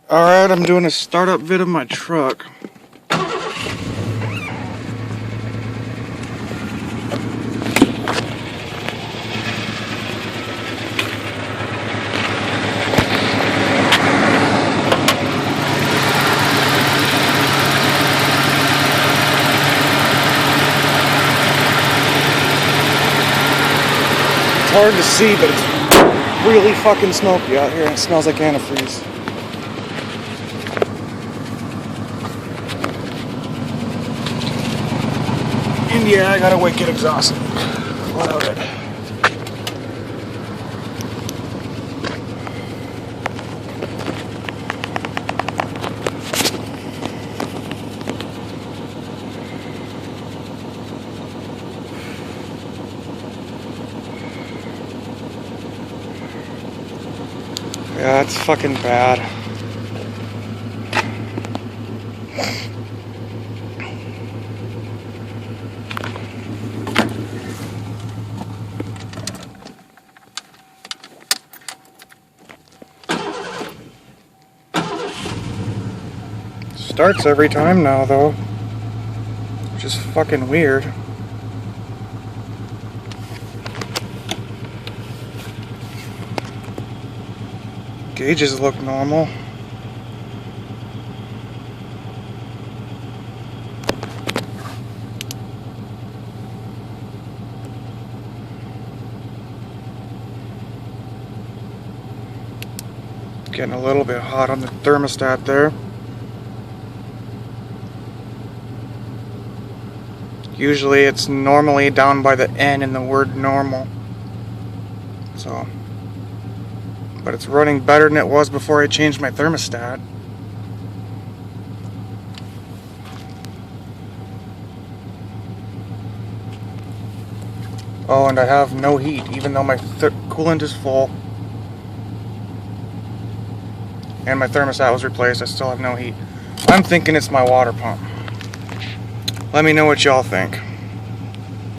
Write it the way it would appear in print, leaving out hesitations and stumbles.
Alright, I'm doing a startup vid of my truck. It's hard to see, but it's really fucking smoky out here and it smells like antifreeze. And yeah, I got a wicked exhaust without it. Yeah, it's fucking bad. Starts every time now, though, which is fucking weird. Gauges look normal. Getting a little bit hot on the thermostat there. Usually it's normally down by the N in the word normal. So, but it's running better than it was before I changed my thermostat. Oh, and I have no heat, even though my coolant is full. And my thermostat was replaced, I still have no heat. I'm thinking it's my water pump. Let me know what y'all think.